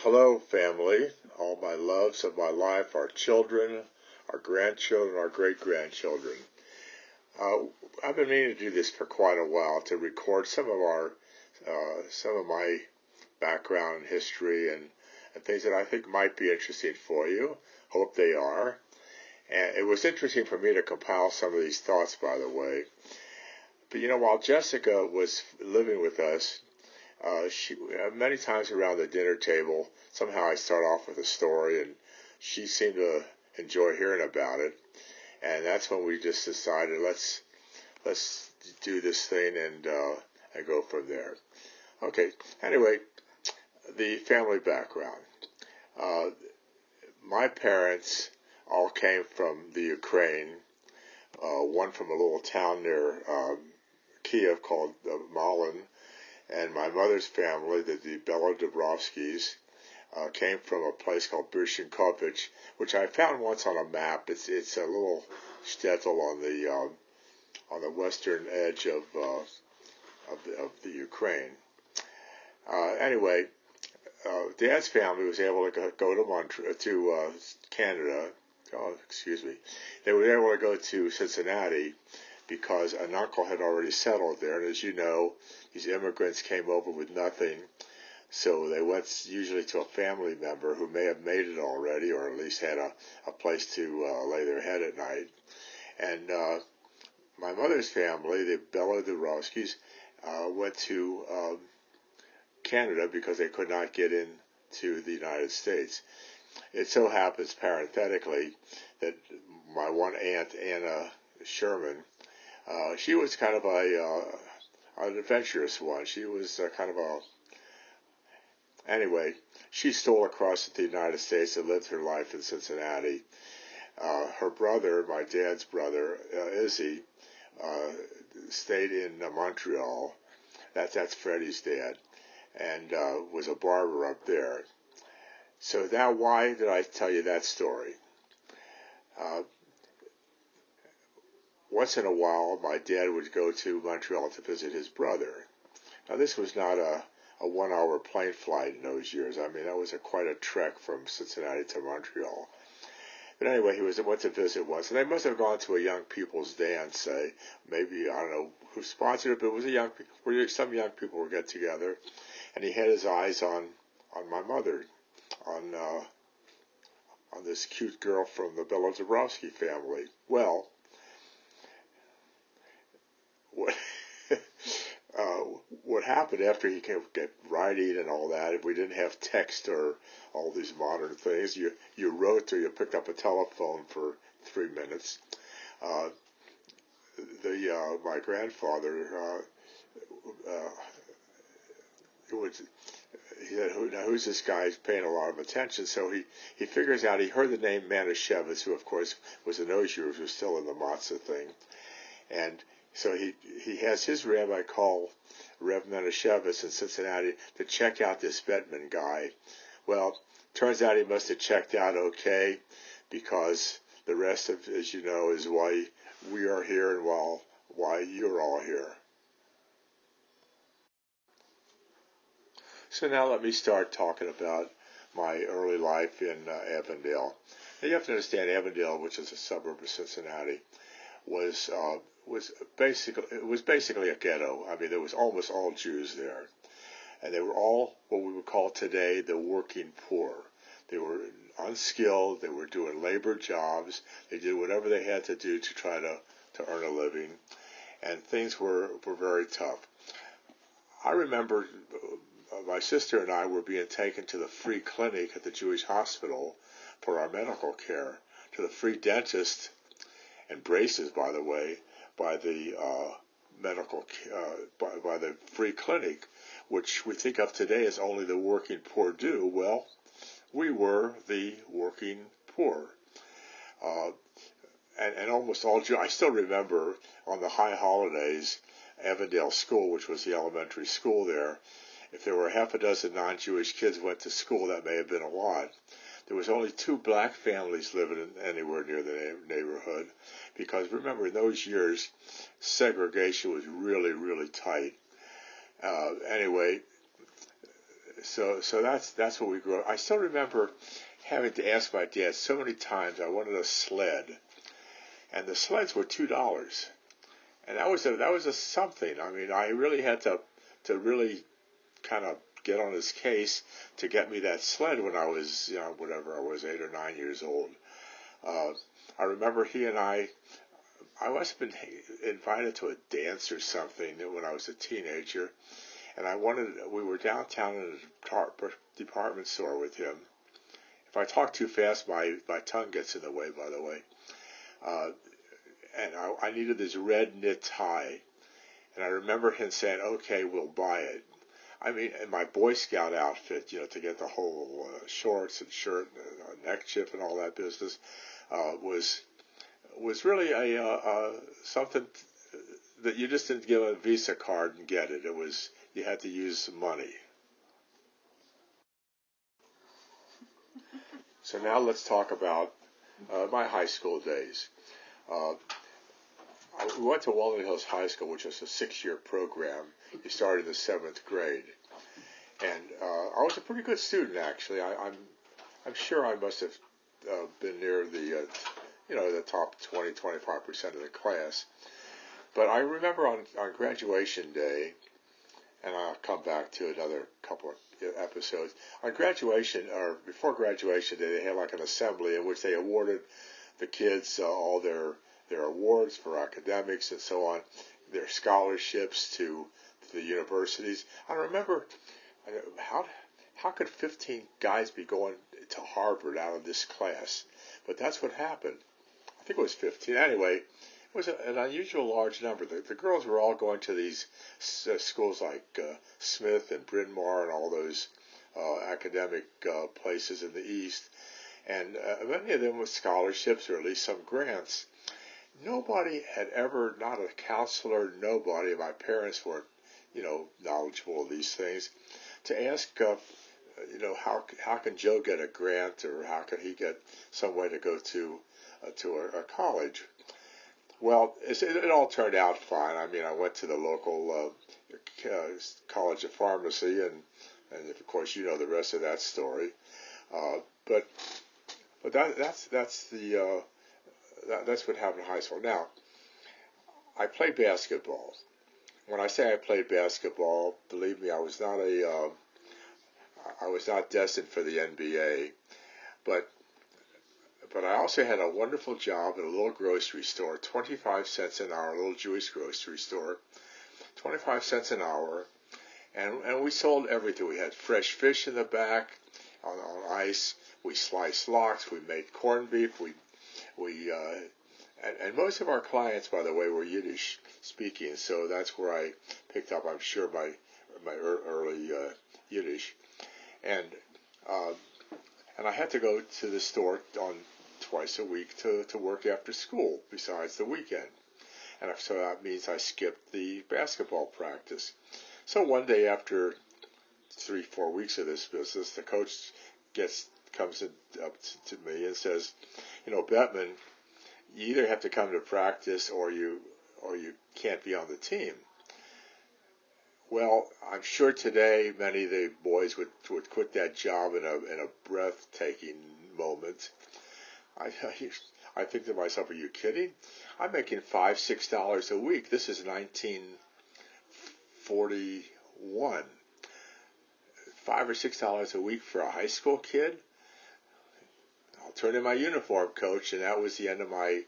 Hello, family, all my loves of my life, our children, our grandchildren, our great-grandchildren. Uh, I've been meaning to do this for quite a while to record some of my background and history and things that I think might be interesting for you. Hope they are. And it was interesting for me to compile some of these thoughts, by the way. But while Jessica was living with us, she many times around the dinner table, somehow I start off with a story, and she seemed to enjoy hearing about it. And that's when we just decided let's do this thing and go from there. Okay. Anyway, the family background. Uh, my parents all came from the Ukraine. One from a little town near Kiev called Malin, and my mother's family, the Belodobrovskys, came from a place called Brushenkovich, which I found once on a map. It's a little shtetl on the western edge of the Ukraine. Anyway, Dad's family was able to go to Canada. Oh, excuse me. They were able to go to Cincinnati because an uncle had already settled there, and as you know, these immigrants came over with nothing, so they went usually to a family member who may have made it already, or at least had a place to lay their head at night. And my mother's family, the Belodobrovskys, went to Canada because they could not get into the United States. It so happens, parenthetically, that my one aunt, Anna Sherman, she was kind of an adventurous one. She was anyway, she stole across to the United States and lived her life in Cincinnati. Her brother, my dad's brother, Izzy, stayed in Montreal. That's Freddie's dad, and was a barber up there. So now, why did I tell you that story? Once in a while, my dad would go to Montreal to visit his brother. Now, this was not a 1-hour plane flight in those years. I mean, that was quite a trek from Cincinnati to Montreal. But anyway, he went to visit once, and they must have gone to a young people's dance, say. Maybe, I don't know who sponsored it, but it was where some young people would get together. And he had his eyes on my mother, on this cute girl from the Belodobrovsky family. Well, what happened after he could get writing and all that, if we didn't have text or all these modern things, you wrote or you picked up a telephone for 3 minutes. My grandfather he said, who's this guy? He's paying a lot of attention. So he figures out, he heard the name Manischewitz, who of course was in those years was still in the matzah thing. And so he has his rabbi call Rev Manischewitz in Cincinnati to check out this Bettman guy. Well, turns out he must have checked out okay, because the rest of, as you know, is why we are here and why you're all here. So now let me start talking about my early life in Avondale. Now you have to understand, Avondale, which is a suburb of Cincinnati, was basically a ghetto. I mean, there was almost all Jews there, and they were all what we would call today the working poor. They were unskilled. They were doing labor jobs. They did whatever they had to do to try to earn a living, and things were very tough. I remember my sister and I were being taken to the free clinic at the Jewish hospital for our medical care, to the free dentist and braces, by the way, by the by the free clinic, which we think of today as only the working poor do. Well, we were the working poor. And almost all Jews. I still remember on the high holidays, Avondale School, which was the elementary school there, if there were half a dozen non-Jewish kids went to school, that may have been a lot. There was only 2 black families living anywhere near the neighborhood, because remember, in those years, segregation was really, really tight. Anyway, so that's what we grew up. I still remember having to ask my dad so many times. I wanted a sled, and the sleds were $2, and that was a something. I mean, I really had to really kind of get on his case to get me that sled when I was, whatever I was, 8 or 9 years old. I remember he and I must have been invited to a dance or something when I was a teenager, and we were downtown in a department store with him. If I talk too fast, my tongue gets in the way, by the way. And I needed this red knit tie, and I remember him saying, "Okay, we'll buy it." I mean, in my Boy Scout outfit, to get the whole shorts and shirt and neck chip and all that business, was really a something that you just didn't give a Visa card and get it. You had to use some money. So now let's talk about my high school days. Uh, we went to Walnut Hills High School, which was a 6-year program. You started in the 7th grade, and I was a pretty good student actually. I'm sure I must have been near the top 20-25% of the class. But I remember on graduation day, and I'll come back to another couple of episodes. On graduation, or before graduation day, they had like an assembly in which they awarded the kids all their awards for academics and so on, their scholarships to the universities. I remember how could 15 guys be going to Harvard out of this class? But that's what happened. I think it was 15. Anyway, it was an unusual large number. The girls were all going to these schools like Smith and Bryn Mawr and all those academic places in the East, and many of them with scholarships or at least some grants. Nobody had ever, not a counselor, nobody, my parents weren't, knowledgeable of these things, to ask, how can Joe get a grant, or how can he get some way to go to a college? Well, it all turned out fine. I mean, I went to the local College of Pharmacy, and of course, the rest of that story. But that's what happened in high school. Now, I played basketball. When I say I played basketball, believe me, I was not destined for the NBA, but I also had a wonderful job at a little grocery store, 25 cents an hour, a little Jewish grocery store, 25 cents an hour, and we sold everything. We had fresh fish in the back on ice. We sliced lox. We made corned beef. And most of our clients, by the way, were Yiddish speaking, so that's where I picked up, I'm sure, my early Yiddish, and I had to go to the store on twice a week to work after school, besides the weekend, and so that means I skipped the basketball practice. So one day after 3-4 weeks of this business, the coach comes up to me and says, Bettman, you either have to come to practice or you can't be on the team. Well, I'm sure today many of the boys would quit that job in a breathtaking moment. I think to myself, are you kidding? I'm making $5-6 a week. This is 1941. $5 or $6 a week for a high school kid? I'll turn in my uniform, coach, and that was the end of my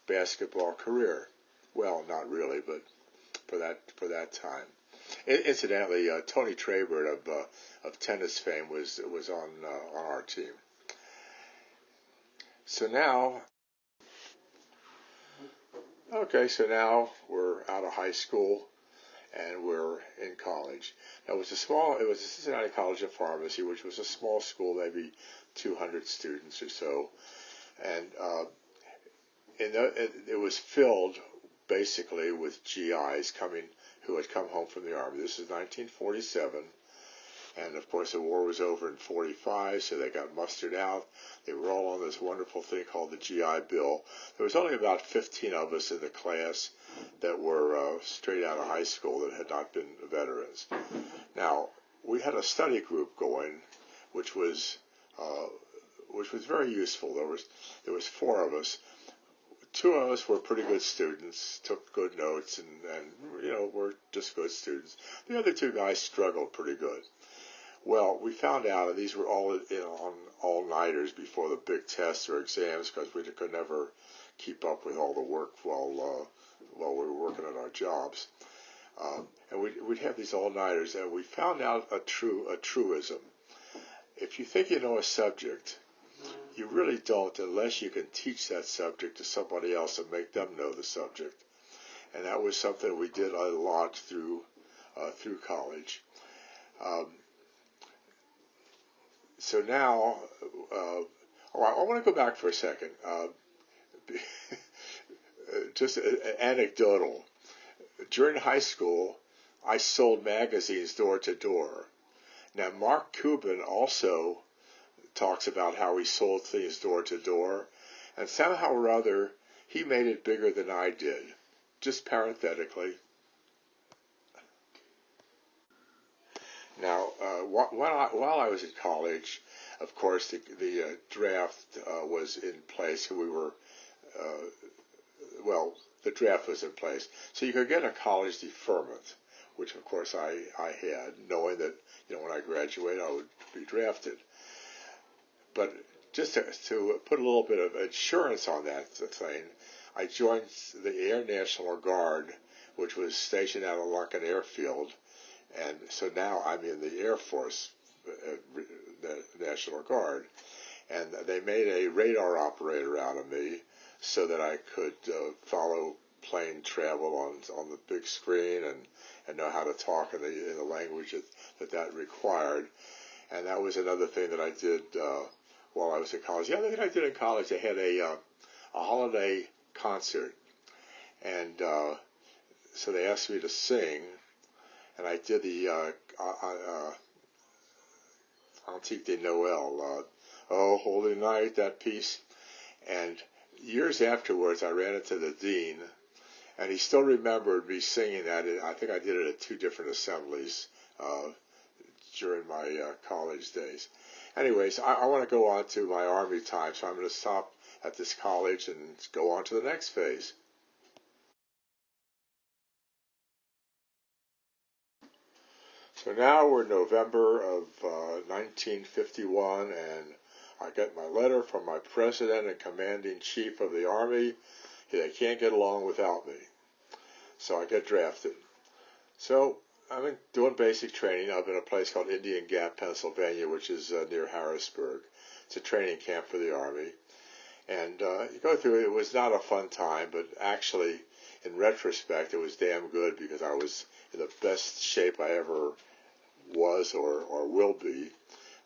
basketball career. Well, not really, but for that time. Incidentally, Tony Trabert of tennis fame was on our team. So now we're out of high school and we're in college. Now it was the Cincinnati College of Pharmacy, which was a small school, maybe 200 students or so, and it was filled basically with GIs who had come home from the Army. This is 1947, and of course the war was over in 45, so they got mustered out. They were all on this wonderful thing called the GI Bill. There was only about 15 of us in the class that were straight out of high school that had not been veterans. Now, we had a study group going, which was very useful. There was four of us. Two of us were pretty good students, took good notes, and were just good students. The other two guys struggled pretty good. Well, we found out that these were all on all-nighters before the big tests or exams because we could never keep up with all the work while we were working on our jobs. And we'd have these all-nighters, and we found out a truism. If you think you know a subject, you really don't unless you can teach that subject to somebody else and make them know the subject. And that was something we did a lot through college. So now, I want to go back for a second. Just anecdotal. During high school, I sold magazines door to door. Now, Mark Cuban also talks about how he sold things door to door, and somehow or other, he made it bigger than I did. Just parenthetically. Now, while I was in college, of course, the draft was in place. We were, the draft was in place. So you could get a college deferment, which, of course, I had, knowing that, when I graduate, I would be drafted. But just to put a little bit of insurance on that thing, I joined the Air National Guard, which was stationed out of Lunken Airfield. And so now I'm in the Air Force, the National Guard. And they made a radar operator out of me so that I could follow plane travel on the big screen and know how to talk in the language that required. And that was another thing that I did while I was in college. The other thing I did in college, they had a holiday concert. And so they asked me to sing. And I did the Antique de Noël, Oh, Holy Night, that piece. And years afterwards, I ran into the dean, and he still remembered me singing that. I think I did it at two different assemblies during my college days. Anyways, I want to go on to my Army time, so I'm going to stop at this college and go on to the next phase. So now we're November of 1951, and I get my letter from my president and commanding chief of the Army. They can't get along without me. So I get drafted. So I'm doing basic training up in a place called Indian Gap, Pennsylvania, which is near Harrisburg. It's a training camp for the Army. And you go through it. It was not a fun time, but actually, in retrospect, it was damn good because I was in the best shape I ever was or will be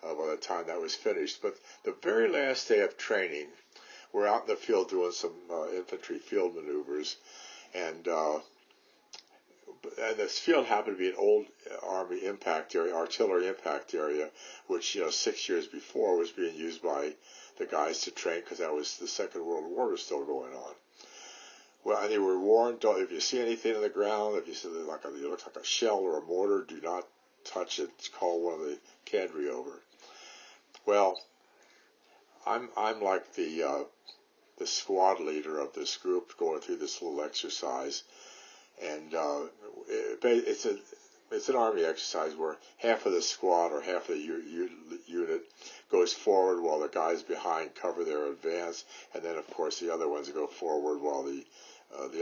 by the time that was finished. But the very last day of training, we're out in the field doing some infantry field maneuvers, and this field happened to be an old Army impact area, artillery impact area, which 6 years before was being used by the guys to train because that was the Second World War was still going on. Well, and they were warned: if you see anything on the ground, if you see it looks like a shell or a mortar, do not touch it. Call one of the cadre over. Well, I'm like the squad leader of this group going through this little exercise, and it's an Army exercise where half of the squad or half of the unit goes forward while the guys behind cover their advance, and then of course the other ones go forward while the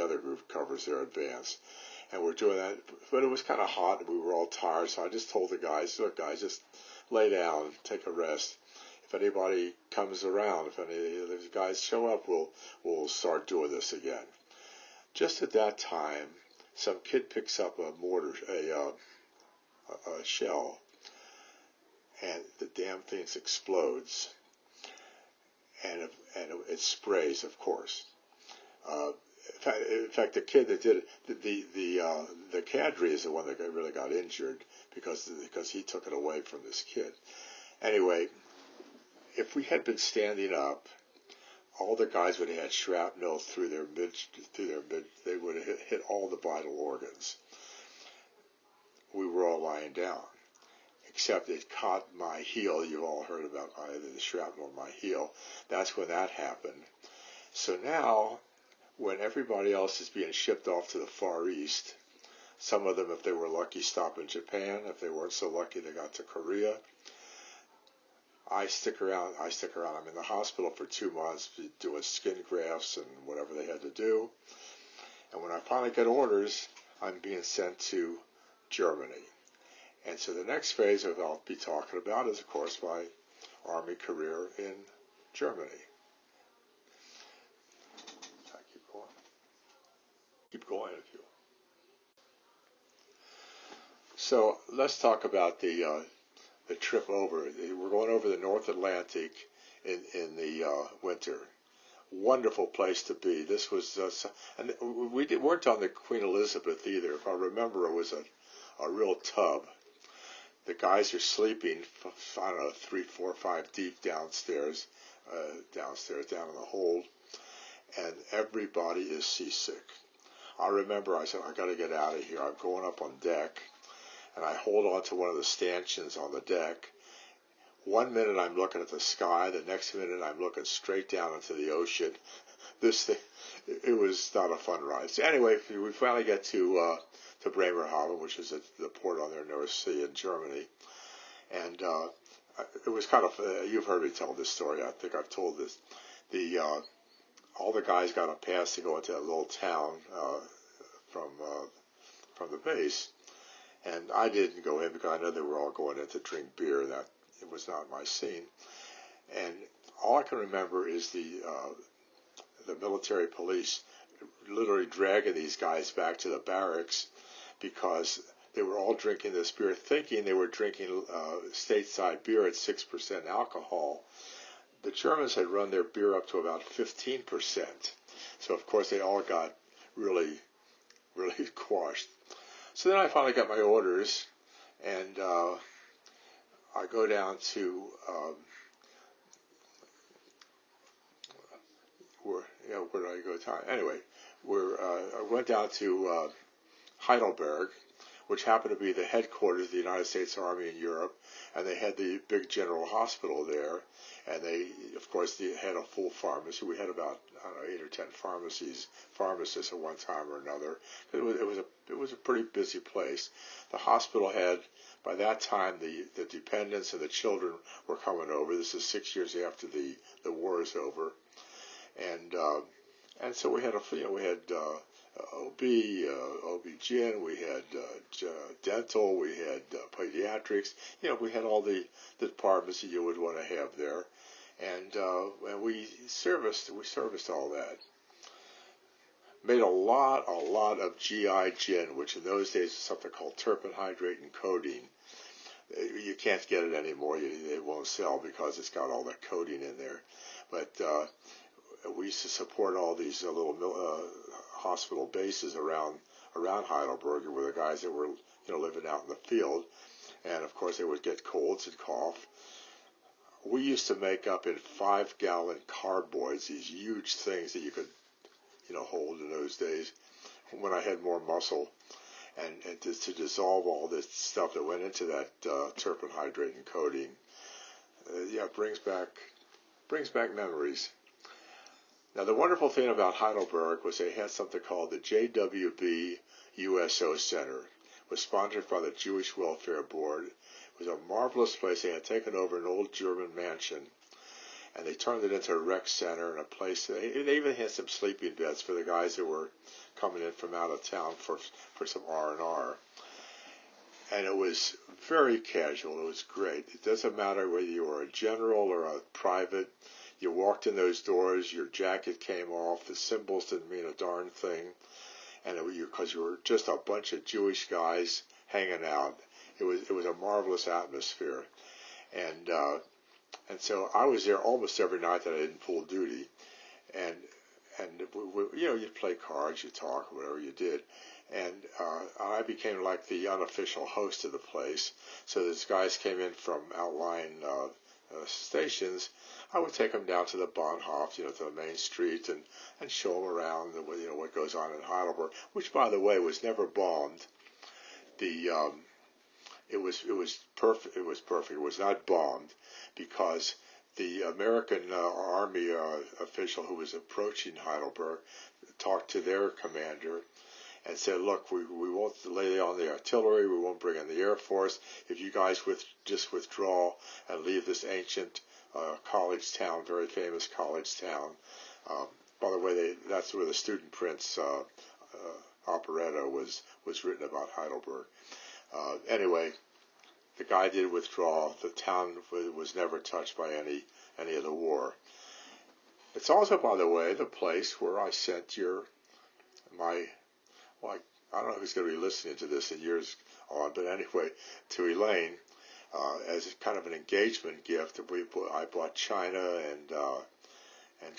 other group covers their advance. And we're doing that, but it was kind of hot and we were all tired, so I just told the guys, look guys, just lay down, take a rest. If anybody comes around, if any of these guys show up, we'll start doing this again. Just at that time, some kid picks up a mortar, a shell, and the damn thing explodes, and it sprays, of course. In fact, the kid that did it, the cadre is the one that really got injured because he took it away from this kid. Anyway, if we had been standing up, all the guys would have had shrapnel through their mid. They would have hit all the vital organs. We were all lying down, except it caught my heel. You've all heard about the shrapnel in my heel. That's when that happened. So now, when everybody else is being shipped off to the Far East, some of them, if they were lucky, stop in Japan. If they weren't so lucky, they got to Korea. I stick around. I'm in the hospital for 2 months doing skin grafts and whatever they had to do. And when I finally get orders, I'm being sent to Germany. And so the next phase of I'll be talking about is, of course, my Army career in Germany. I keep going. Keep going if you will. So let's talk about the trip over. We're going over the North Atlantic in the winter. Wonderful place to be. This was, and we weren't on the Queen Elizabeth either. If I remember, it was a real tub. The guys are sleeping, I don't know, 3, 4, 5 deep downstairs, down in the hold, and everybody is seasick. I remember I said, I got to get out of here. I'm going up on deck, and I hold on to one of the stanchions on the deck. 1 minute I'm looking at the sky, the next minute I'm looking straight down into the ocean. This thing, it was not a fun ride. So anyway, we finally get to Bremerhaven, which is the port on the North Sea in Germany. And it was kind of, you've heard me tell this story. I think I've told this. All the guys got a pass to go into that little town from the base. And I didn't go in because I know they were all going in to drink beer. That it was not my scene. And all I can remember is the military police literally dragging these guys back to the barracks because they were all drinking this beer, thinking they were drinking stateside beer at 6% alcohol. The Germans had run their beer up to about 15%. So, of course, they all got really, really quashed. So then I finally got my orders, and I go down to where did I go? Anyway, I went down to Heidelberg, which happened to be the headquarters of the United States Army in Europe, and they had the big general hospital there, and they, of course, they had a full pharmacy. We had about, I don't know, 8 or 10 pharmacists at one time or another. It was a pretty busy place. The hospital had, by that time, the dependents and the children were coming over. This is 6 years after the war is over, and so we had OB, OB-GYN, we had dental, we had pediatrics. We had all the departments that you would want to have there, and we serviced all that. Made a lot of GI gin, which in those days was something called terpene hydrate and codeine. You can't get it anymore. It won't sell because it's got all that codeine in there. But we used to support all these little hospital bases around Heidelberg were the guys that were living out in the field, and of course they would get colds and cough. We used to make up in 5-gallon carboys these huge things that you could hold in those days when I had more muscle, and to dissolve all this stuff that went into that terpene hydrate and codeine. Brings back memories. Now, the wonderful thing about Heidelberg was they had something called the JWB USO Center. It was sponsored by the Jewish Welfare Board. It was a marvelous place. They had taken over an old German mansion, and they turned it into a rec center and a place. They even had some sleeping beds for the guys that were coming in from out of town for some R&R. And it was very casual. It was great. It doesn't matter whether you were a general or a private. You walked in those doors, your jacket came off, the symbols didn't mean a darn thing, and because you were just a bunch of Jewish guys hanging out. It was a marvelous atmosphere, and so I was there almost every night that I didn't pull duty, and you'd play cards, you talk, whatever you did, and I became like the unofficial host of the place. So these guys came in from outlying stations. I would take them down to the Bahnhof, to the main street, and show them around, what goes on in Heidelberg, which, by the way, was never bombed. it was perfect. It was perfect. It was not bombed because the American Army official who was approaching Heidelberg talked to their commander and said, look, we won't lay on the artillery, we won't bring in the Air Force. If you guys just withdraw and leave this ancient college town, very famous college town. By the way, that's where the Student Prince operetta was written about Heidelberg. Anyway, the guy did withdraw. The town was never touched by any of the war. It's also, by the way, the place where I sent I don't know who's going to be listening to this in years on, but anyway, to Elaine, as kind of an engagement gift, I bought china and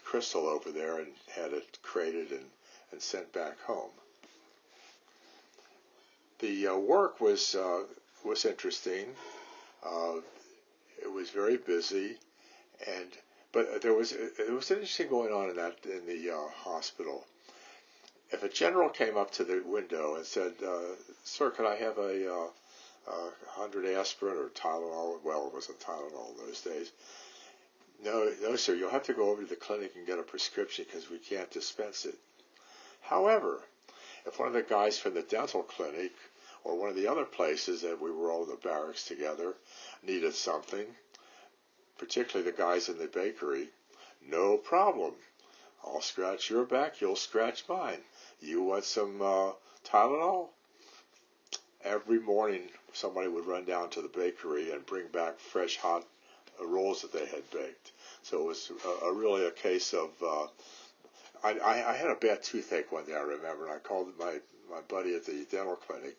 crystal over there and had it crated and sent back home. The work was interesting. It was very busy, but it was interesting going on in the hospital. If a general came up to the window and said, "Sir, could I have a 100 aspirin or Tylenol?" Well, it wasn't Tylenol in those days. No, sir, you'll have to go over to the clinic and get a prescription because we can't dispense it. However, if one of the guys from the dental clinic or one of the other places that we were all in the barracks together needed something, particularly the guys in the bakery, no problem. I'll scratch your back, you'll scratch mine. You want some Tylenol? Every morning somebody would run down to the bakery and bring back fresh hot rolls that they had baked. So it was really a case of, I had a bad toothache one day, I remember, and I called my buddy at the dental clinic,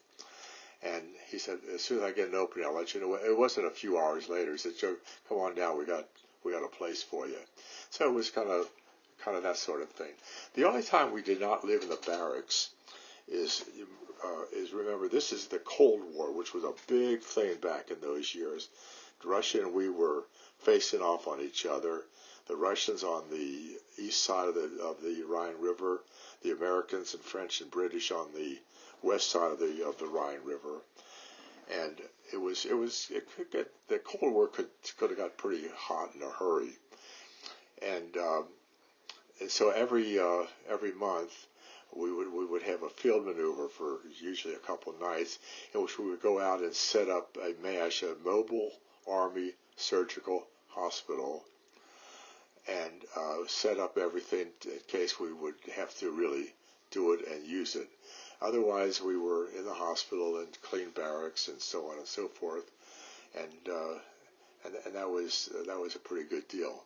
and he said, as soon as I get an opening, I'll let you know. It wasn't a few hours later. He said, Joe, come on down, we got a place for you. So it was kind of that sort of thing. The only time we did not live in the barracks is remember, this is the Cold War, which was a big thing back in those years. Russia and we were facing off on each other. The Russians on the east side of the Rhine River, the Americans and French and British on the west side of the Rhine River, and the Cold War could have got pretty hot in a hurry, and so every month we would have a field maneuver for usually a couple of nights in which we would go out and set up a MASH, a Mobile Army Surgical Hospital, and set up everything in case we would have to really do it and use it. Otherwise, we were in the hospital and clean barracks and so on and so forth, and that was a pretty good deal.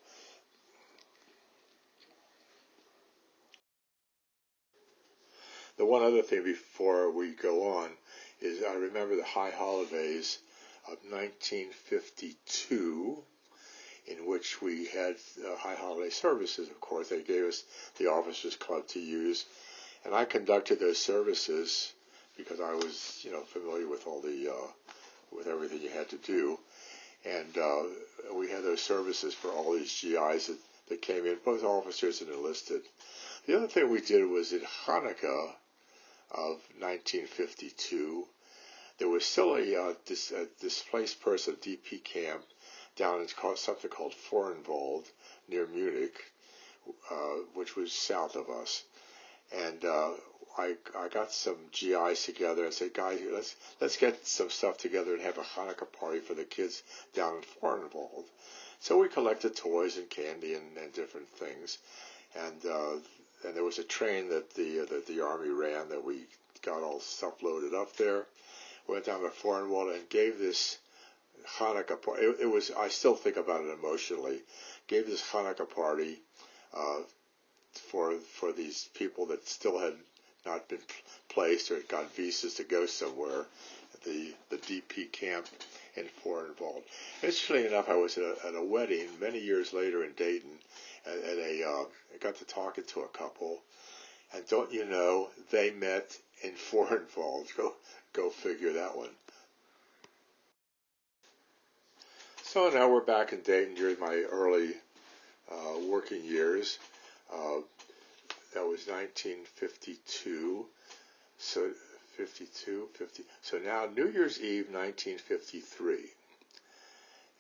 The one other thing before we go on is I remember the high holidays of 1952, in which we had high holiday services. Of course, they gave us the Officers Club to use, and I conducted those services because I was, familiar with all with everything you had to do, and we had those services for all these GIs that came in, both officers and enlisted. The other thing we did was in Hanukkah of 1952, there was still a displaced person DP camp down in something called Forenwald near Munich, which was south of us. And I got some GIs together and said, guys, let's get some stuff together and have a Hanukkah party for the kids down in Forenwald. So we collected toys and candy and different things, and there was a train that the Army ran that we got all stuff loaded up there. Went down to Forenwald and gave this Hanukkah party. It was, I still think about it emotionally. Gave this Hanukkah party for these people that still had not been placed or had got visas to go somewhere at the DP camp in Forenwald. Interestingly enough, I was at a wedding many years later in Dayton, and I got to talking to a couple, and don't you know, they met in Forenwald. Go figure that one. So now we're back in Dayton during my early working years. That was 1952. So 52, 50. So now New Year's Eve, 1953,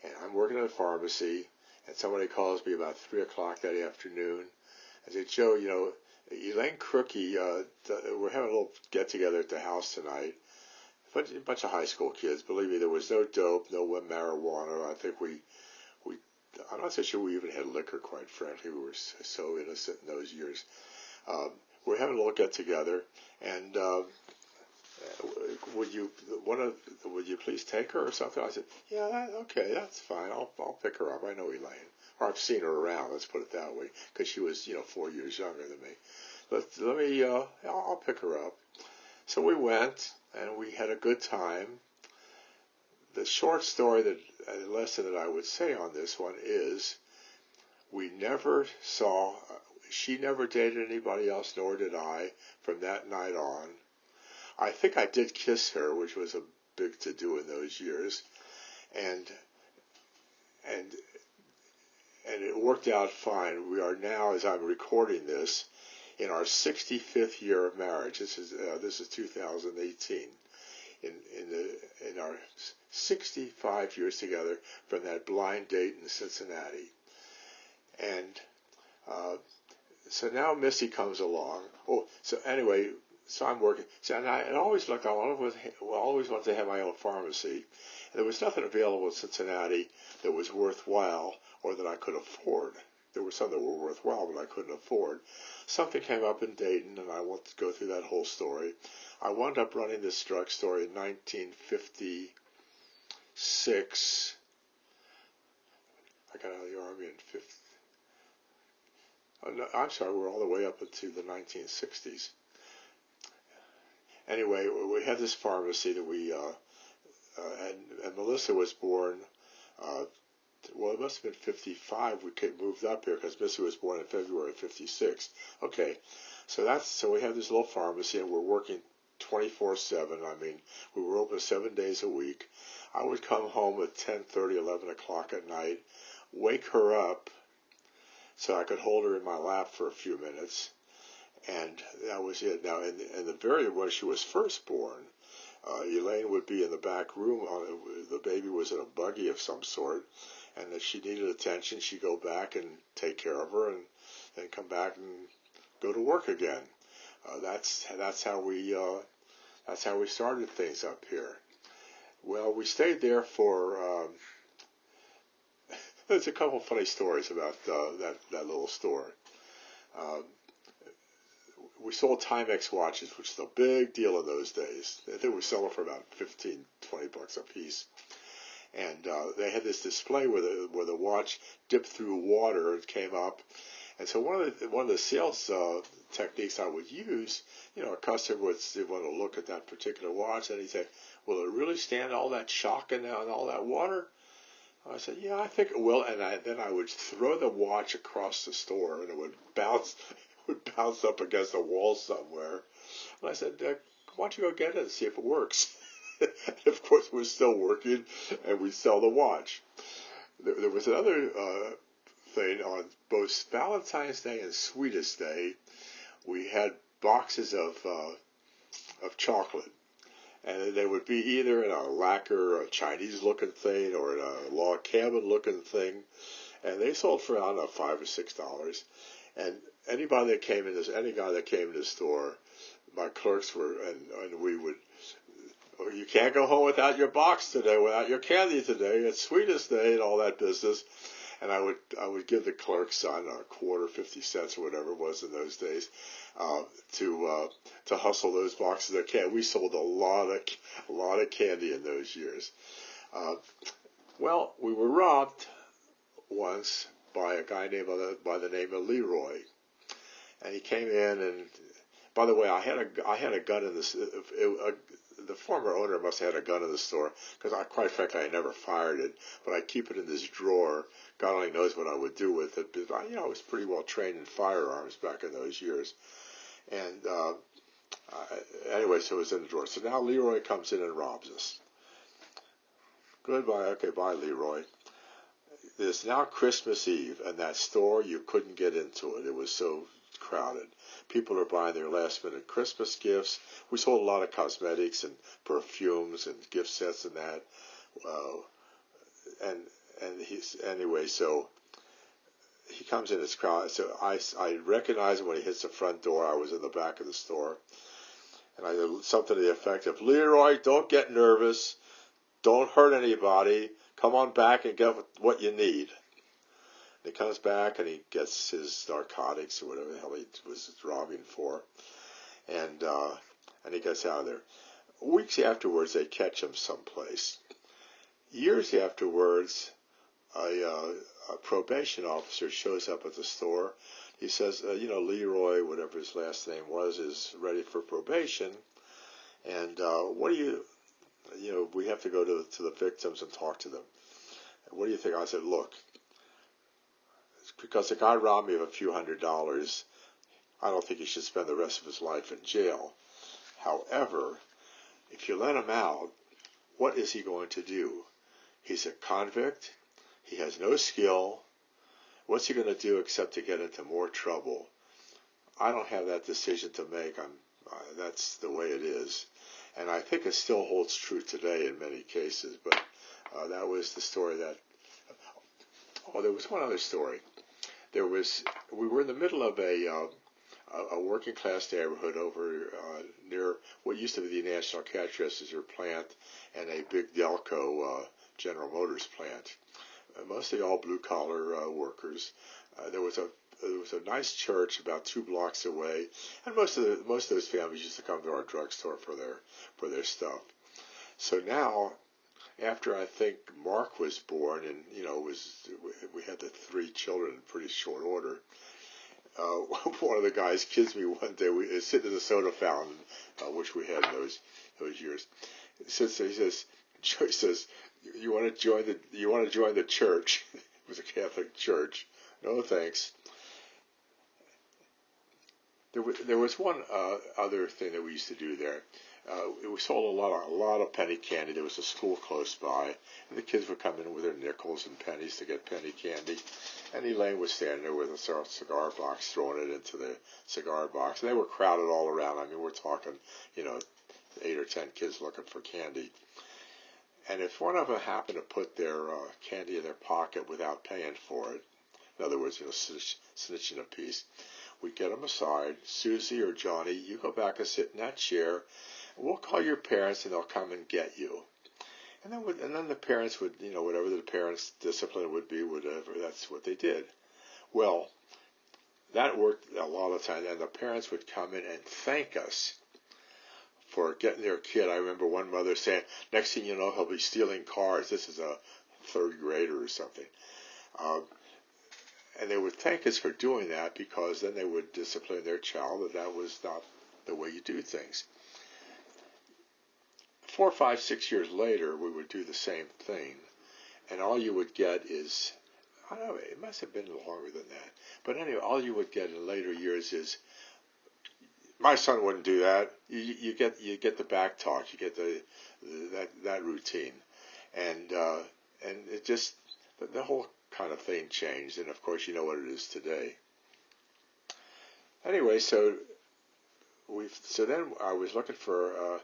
and I'm working at a pharmacy, and somebody calls me about 3 o'clock that afternoon. I said, Joe, Elaine Crookie, we're having a little get-together at the house tonight. A bunch of high school kids. Believe me, there was no dope, no marijuana. I think I'm not so sure we even had liquor, quite frankly. We were so innocent in those years. We're having a little get-together, and would you please take her or something? I said, yeah, okay, that's fine. I'll pick her up. I know Elaine, or I've seen her around. Let's put it that way, because she was 4 years younger than me. I'll pick her up. So we went, and we had a good time. The short story lesson that I would say on this one is, she never dated anybody else, nor did I, from that night on. I think I did kiss her, which was a big to-do in those years, and it worked out fine. We are now, as I'm recording this, in our 65th year of marriage. This is 2018. In our 65 years together from that blind date in Cincinnati, and so now Missy comes along. So anyway. So I'm working. So I always wanted to have my own pharmacy. And there was nothing available in Cincinnati that was worthwhile or that I could afford. There were some that were worthwhile, but I couldn't afford. Something came up in Dayton, and I won't go through that whole story. I wound up running this drugstore in 1956. I got out of the Army in 50. Oh, no, I'm sorry, we're all the way up into the 1960s. Anyway, we had this pharmacy that we, and Melissa was born, it must have been 55. We moved up here because Missy was born in February of 56. Okay, so we have this little pharmacy, and we're working 24/7. I mean, we were open 7 days a week. I would come home at 10:30, 11 o'clock at night, wake her up so I could hold her in my lap for a few minutes. And that was it. Now, in the period when she was first born, Elaine would be in the back room. The baby was in a buggy of some sort, and if she needed attention, she'd go back and take care of her, and then come back and go to work again. That's how we started things up here. Well, we stayed there for. There's a couple funny stories about that little store. We sold Timex watches, which is a big deal in those days. They were selling for about $15, $20 a piece. And they had this display where the watch dipped through water and came up. And so one of the sales techniques I would use, a customer would want to look at that particular watch, and he'd say, "Will it really stand all that shock and all that water?" I said, "Yeah, I think it will." And then I would throw the watch across the store, and it would bounce up against a wall somewhere. And I said, "Why don't you go get it and see if it works?" And of course, it was still working, and we sell the watch. There was another thing on both Valentine's Day and Sweetest Day. We had boxes of chocolate, and they would be either in a lacquer, a Chinese-looking thing, or in a log cabin-looking thing, and they sold for, I don't know, $5 or $6. And any guy that came in the store, my clerks were, and we would, "You can't go home without your box today, without your candy today. It's Sweetest Day," and all that business. And I would give the clerks on a quarter, 50 cents or whatever it was in those days, to hustle those boxes of candy. We sold a lot of candy in those years. Well, we were robbed once by a guy by the name of Leroy, and he came in. And by the way, I had a gun in this. The former owner must have had a gun in the store, because quite frankly, I never fired it, but I keep it in this drawer. God only knows what I would do with it, but I was pretty well trained in firearms back in those years. And anyway, so it was in the drawer. So now Leroy comes in and robs us. Goodbye. Okay, bye, Leroy. It's now Christmas Eve, and that store, you couldn't get into it. It was so crowded. People are buying their last-minute Christmas gifts. We sold a lot of cosmetics and perfumes and gift sets and that. So he comes in this crowd. So I recognize him when he hits the front door. I was in the back of the store. And I did something to the effect of, Leroy, don't get nervous. Don't hurt anybody. Come on back and get what you need. And he comes back and he gets his narcotics or whatever the hell he was robbing for. And he gets out of there. Weeks afterwards, they catch him someplace. Years afterwards, a probation officer shows up at the store. He says, Leroy, whatever his last name was, is ready for probation. And we have to go to the victims and talk to them. What do you think? I said, look, because the guy robbed me of a few $100s, I don't think he should spend the rest of his life in jail. However, if you let him out, what is he going to do? He's a convict. He has no skill. What's he going to do except to get into more trouble? I don't have that decision to make. That's the way it is. And I think it still holds true today in many cases. But that was the story that... Oh, there was one other story. We were in the middle of a working class neighborhood over near what used to be the National Cash Register plant and a big Delco General Motors plant. Mostly all blue-collar workers. There was a nice church about 2 blocks away, and most of those families used to come to our drugstore for their stuff. So now, after I think Mark was born, and we had the 3 children in pretty short order. One of the guys kids me one day. We sitting in the soda fountain, which we had in those years. He says, You want to join the church? It was a Catholic church. No thanks. There was one other thing that we used to do there. We sold a lot of penny candy. There was a school close by, and the kids would come in with their nickels and pennies to get penny candy. And Elaine was standing there with a cigar box, throwing it into the cigar box. And they were crowded all around. I mean, we're talking, 8 or 10 kids looking for candy. And if one of them happened to put their candy in their pocket without paying for it, in other words, snitching a piece, we'd get them aside. Susie or Johnny, you go back and sit in that chair, and we'll call your parents and they'll come and get you. And then the parents would, whatever the parents' discipline would be, whatever, that's what they did. Well, that worked a lot of times, and the parents would come in and thank us for getting their kid. I remember one mother saying, next thing you know, he'll be stealing cars. This is a 3rd grader or something. And they would thank us for doing that, because then they would discipline their child that was not the way you do things. 4, 5, 6 years later, we would do the same thing, and all you would get is, I don't know, it must have been longer than that. But anyway, all you would get in later years is, my son wouldn't do that. You get the back talk. You get that routine, and it just the whole kind of thing changed. And of course, you know what it is today. Anyway, so then I was looking for.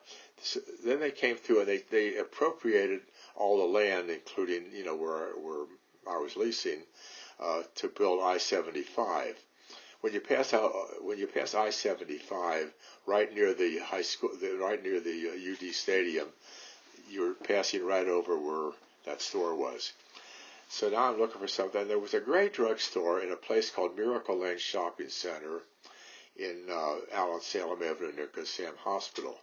Then they came through and they appropriated all the land, including where I was leasing, to build I-75. When you pass I-75, right near the high school, right near the UD Stadium, you're passing right over where that store was. So now I'm looking for something. There was a great drugstore in a place called Miracle Lane Shopping Center in Allen Salem Avenue near Sam Hospital.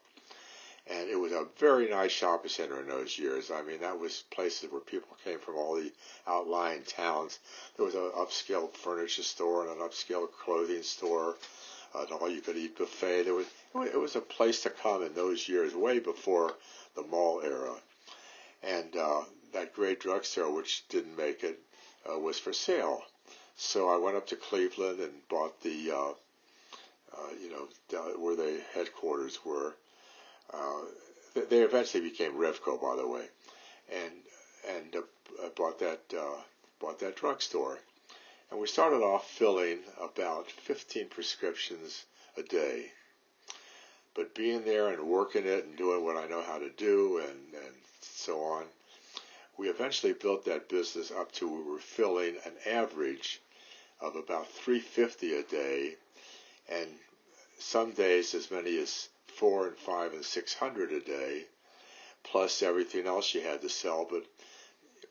And it was a very nice shopping center in those years. I mean, that was places where people came from all the outlying towns. There was an upscale furniture store and an upscale clothing store, an all-you-could-eat buffet. It was a place to come in those years, way before the mall era. And that great drugstore, which didn't make it, was for sale. So I went up to Cleveland and bought the, where the headquarters were. They eventually became Revco, by the way, and bought that drugstore. And we started off filling about 15 prescriptions a day. But being there and working it and doing what I know how to do and so on, we eventually built that business up to we were filling an average of about 350 a day, and some days as many as 400 and 500 and 600 a day, plus everything else you had to sell. But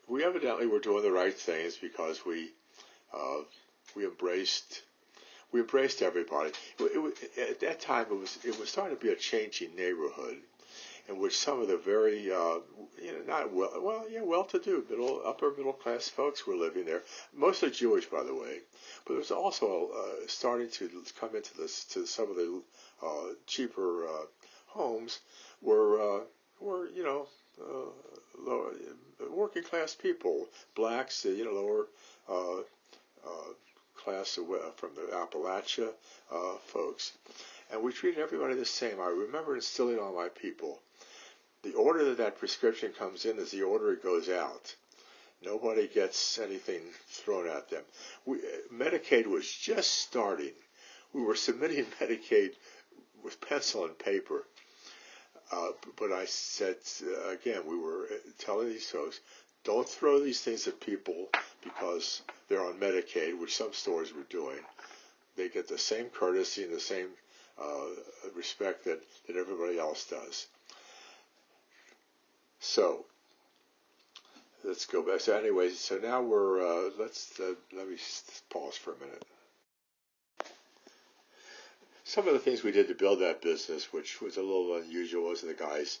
we evidently were doing the right things because we embraced everybody. At that time, it was starting to be a changing neighborhood, in which some of the very well-to-do upper middle class folks were living there, mostly Jewish, by the way. But there was also starting to come into some of the cheaper homes were lower, working class people, blacks, lower class from the Appalachia folks, and we treated everybody the same. I remember instilling on my people, the order that prescription comes in is the order it goes out. Nobody gets anything thrown at them. Medicaid was just starting. We were submitting Medicaid with pencil and paper. But I said, again, we were telling these folks, don't throw these things at people because they're on Medicaid, which some stores were doing. They get the same courtesy and the same respect that everybody else does. So let's go back. So anyway, so now we're let me pause for a minute. Some of the things we did to build that business, which was a little unusual, was the guys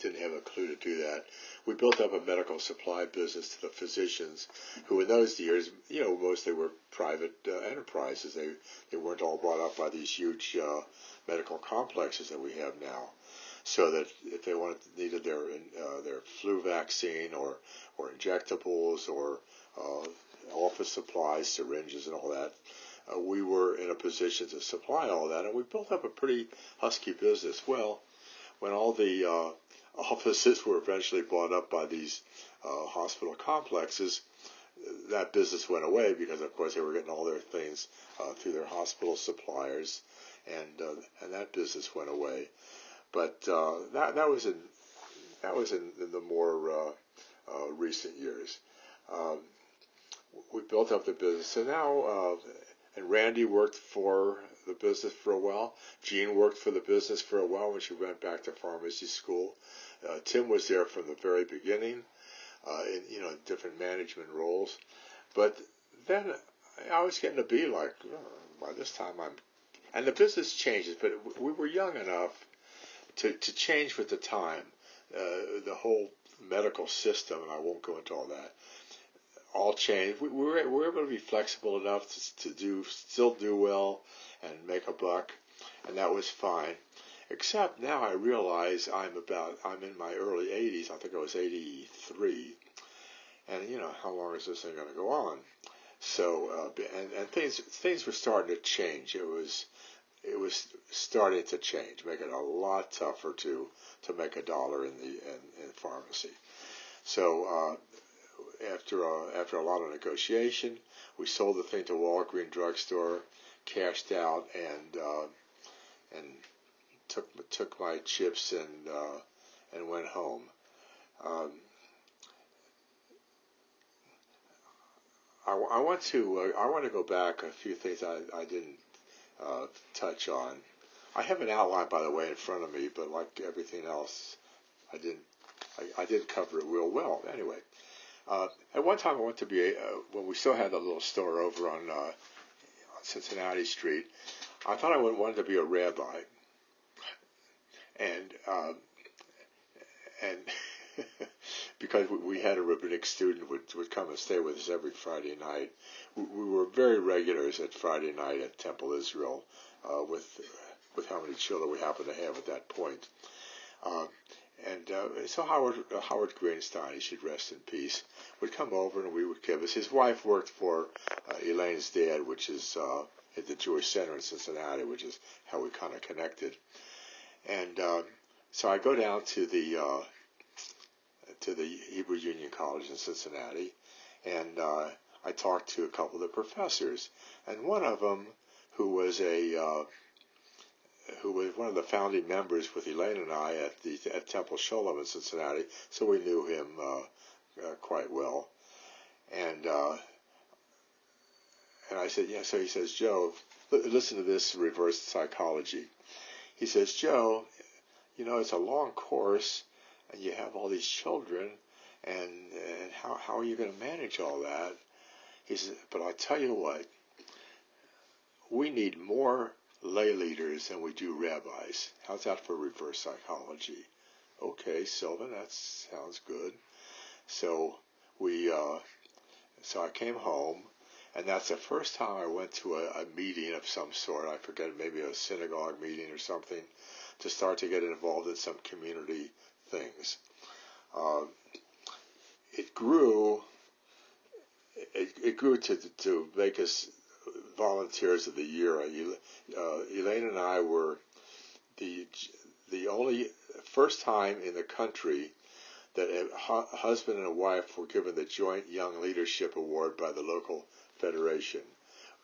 didn't have a clue to do that. We built up a medical supply business to the physicians, who in those years, mostly were private enterprises. They weren't all brought up by these huge medical complexes that we have now. So that if they needed their flu vaccine or injectables or office supplies, syringes and all that, we were in a position to supply all that, and we built up a pretty husky business. Well, when all the offices were eventually bought up by these hospital complexes, that business went away because, of course, they were getting all their things through their hospital suppliers, and that business went away. But that was in the more recent years. We built up the business, so now. And Randy worked for the business for a while. Jean worked for the business for a while when she went back to pharmacy school. Tim was there from the very beginning, in different management roles. But then I was getting to be like, by this time and the business changes, but we were young enough to change with the time. The whole medical system, and I won't go into all that, all changed. We were able to be flexible enough to still do well and make a buck, and that was fine. Except now I realize I'm in my early 80s. I think I was 83, and how long is this thing going to go on? So and things were starting to change. It was starting to change, make it a lot tougher to make a dollar in pharmacy. So. After a lot of negotiation, we sold the thing to Walgreens drugstore, cashed out, and took my chips and went home. I want to go back a few things I didn't touch on. I have an outline, by the way, in front of me, but like everything else, I didn't cover it real well. Anyway. At one time, I went to be when we still had that little store over on Cincinnati Street. I thought I wanted to be a rabbi, and because we had a rabbinic student would come and stay with us every Friday night. We were very regulars at Friday night at Temple Israel, with how many children we happened to have at that point. So Howard Greenstein, he should rest in peace, would come over and we would give us. His wife worked for Elaine's dad, which is at the Jewish Center in Cincinnati, which is how we kind of connected. And so I go down to the Hebrew Union College in Cincinnati, and I talked to a couple of the professors, and one of them, who was one of the founding members with Elaine and I at Temple Sholem in Cincinnati, so we knew him quite well. And I said, yeah. So he says, Joe, listen to this reverse psychology. He says, Joe, it's a long course, and you have all these children, and how are you going to manage all that? He says, but I'll tell you what, we need more lay leaders than we do rabbis. How's that for reverse psychology? Okay, Sylvan, that sounds good. So so I came home, and that's the first time I went to a meeting of some sort. I forget, maybe a synagogue meeting or something, to start to get involved in some community things. It grew to make us volunteers of the year. Elaine and I were the only first time in the country that a husband and a wife were given the Joint Young Leadership Award by the local federation,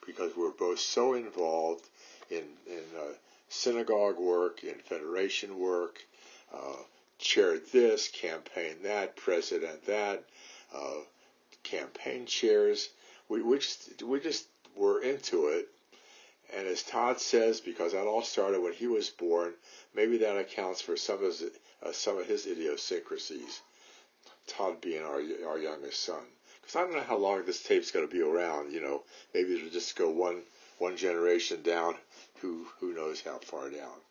because we're both so involved in synagogue work, in federation work, chaired this, campaign that, president that, campaign chairs. We just were into it. And as Todd says, because that all started when he was born, maybe that accounts for some of his idiosyncrasies. Todd being our youngest son. Because I don't know how long this tape's going to be around. Maybe it'll just go one generation down. Who knows how far down?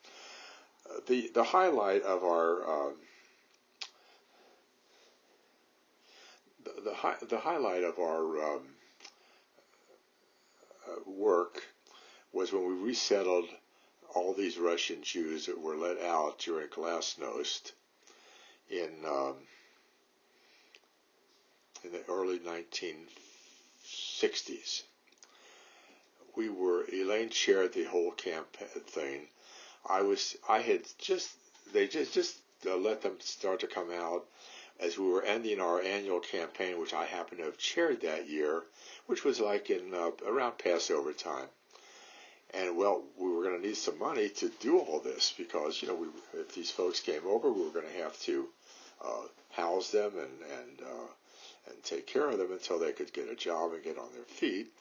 The highlight of our the highlight of our work was when we resettled all these Russian Jews that were let out during Glasnost in the early 1960s. Elaine chaired the whole campaign thing. They just let them start to come out as we were ending our annual campaign, which I happened to have chaired that year, which was like in around Passover time. And well, we were going to need some money to do all this, because if these folks came over, we were going to have to house them and take care of them until they could get a job and get on their feet.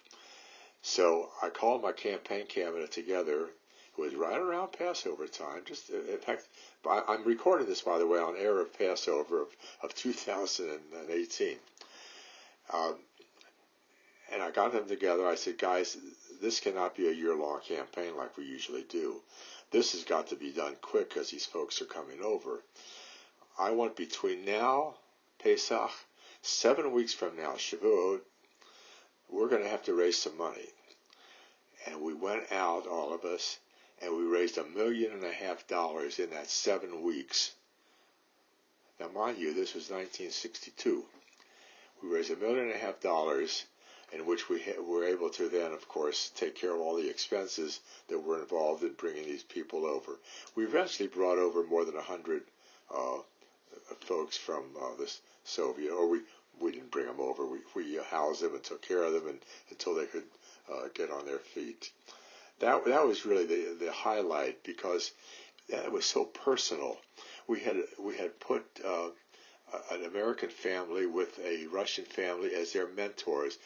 So I called my campaign cabinet together. It was right around Passover time. In fact, I'm recording this, by the way, on air of Passover of 2018. And I got them together. I said, guys, this cannot be a year-long campaign like we usually do. This has got to be done quick because these folks are coming over. I want between now, Pesach, 7 weeks from now, Shavuot, we're going to have to raise some money. And we went out, all of us, and we raised $1.5 million in that 7 weeks. Now, mind you, this was 1962. We raised $1.5 million, in which we were able to then, of course, take care of all the expenses that were involved in bringing these people over. We eventually brought over more than 100 folks from the Soviet, or we didn't bring them over. We housed them and took care of them until they could get on their feet. That was really the highlight, because that was so personal. We had put an American family with a Russian family as their mentors.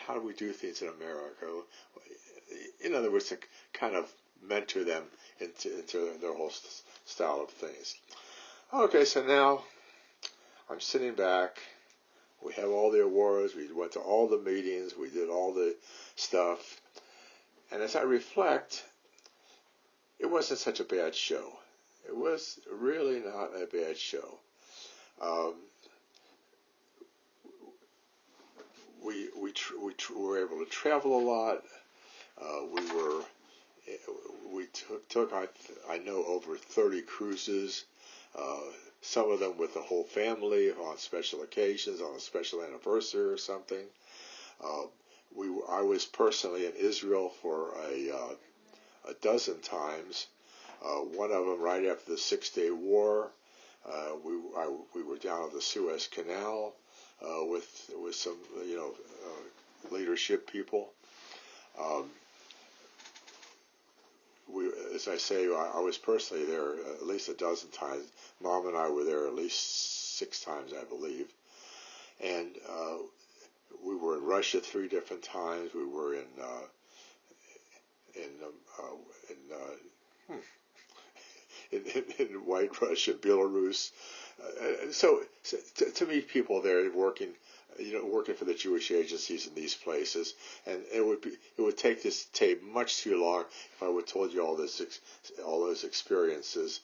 How do we do things in America? In other words, to kind of mentor them into their whole style of things. Okay, so now I'm sitting back. We have all the awards. We went to all the meetings. We did all the stuff. And as I reflect, it wasn't such a bad show. It was really not a bad show. We were able to travel a lot. We took I know over 30 cruises. Some of them with the whole family on special occasions, on a special anniversary or something. I was personally in Israel for a dozen times. One of them right after the 6-Day War. We were down at the Suez Canal. with some leadership people. Um, as I say, I was personally there at least a dozen times. Mom and I were there at least 6 times, I believe. And we were in Russia 3 different times. We were in White Russia, Belarus. So to meet people there working for the Jewish agencies in these places, and it would take this tape much too long if I would have told you all those experiences.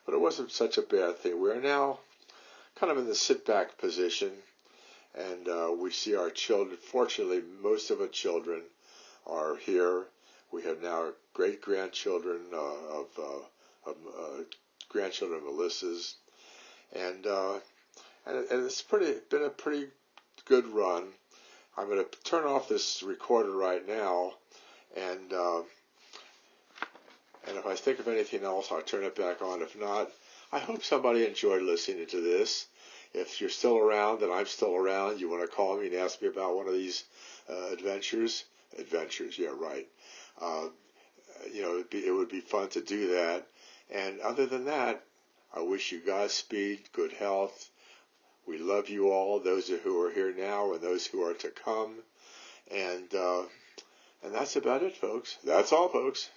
But it wasn't such a bad thing. We are now kind of in the sit-back position, and we see our children. Fortunately, most of our children are here. We have now great-grandchildren of grandchildren of Melissa's, and it's been a pretty good run. I'm going to turn off this recorder right now, and if I think of anything else, I'll turn it back on. If not, I hope somebody enjoyed listening to this. If you're still around and I'm still around, you want to call me and ask me about one of these adventures, yeah, right. It would be fun to do that. And other than that, I wish you Godspeed, good health. We love you all, those who are here now and those who are to come. And that's about it, folks. That's all, folks.